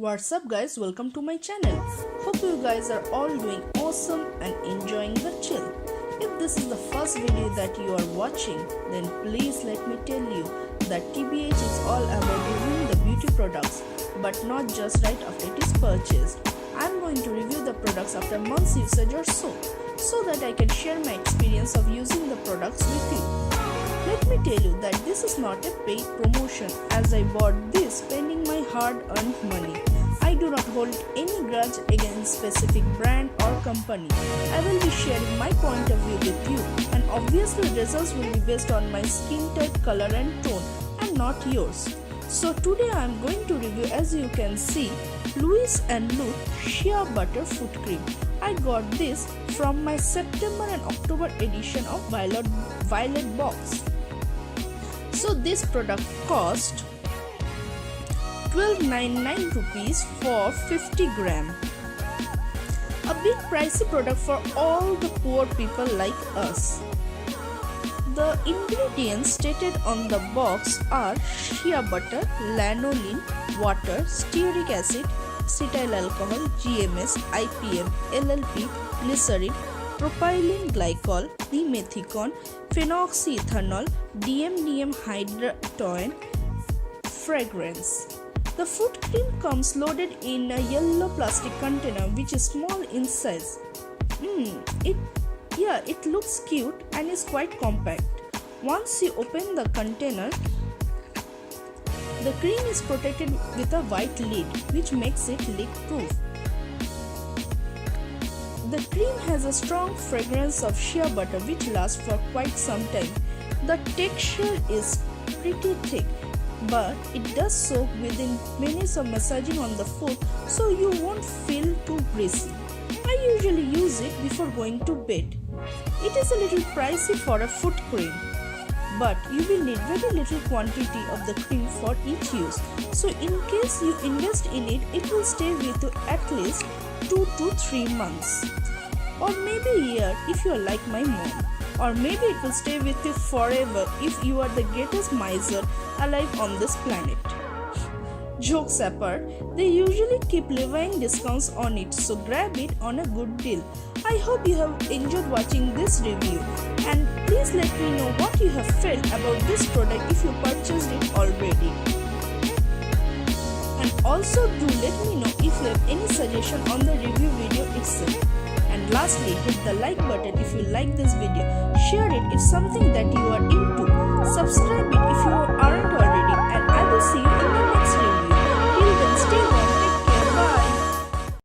What's up guys, welcome to my channel. Hope you guys are all doing awesome and enjoying the chill. If this is the first video that you are watching, then please let me tell you that TBH is all about reviewing the beauty products, but not just right after it is purchased. I'm going to review the products after months usage or so that I can share my experience of using the products with you. Let me tell you that this is not a paid promotion, as I bought this spending my hard-earned money. I do not hold any grudge against specific brand or company. I will be sharing my point of view with you, and obviously results will be based on my skin type, color and tone and not yours. So today I am going to review, as you can see, Luth and Luth Shea Butter Foot Cream. I got this from my September and October edition of Violet box. So this product cost 12.99 rupees for 50 gram. A bit pricey product for all the poor people like us. The ingredients stated on the box are shea butter, lanolin, water, stearic acid, acetyl alcohol, GMS, IPM, LLP, glycerin, propylene glycol, dimethicone, phenoxyethanol, DMDM hydrotoin, fragrance. The foot cream comes loaded in a yellow plastic container which is small in size. It looks cute and is quite compact. Once you open the container, the cream is protected with a white lid which makes it leak proof. The cream has a strong fragrance of shea butter which lasts for quite some time. The texture is pretty thick, but it does soak within minutes of massaging on the foot, so you won't feel too greasy. I usually use it before going to bed. It is a little pricey for a foot cream, but you will need very little quantity of the cream for each use. So in case you invest in it, it will stay with you at least 2 to 3 months. Or maybe a year if you are like my mom. Or maybe it will stay with you forever if you are the greatest miser alive on this planet. Jokes apart, they usually keep levying discounts on it, so grab it on a good deal. I hope you have enjoyed watching this review, and please let me know what you have felt about this product if you purchased it already. And also do let me know if you have any suggestion on the review video itself. And lastly, hit the like button if you like this video. Share it if something that you are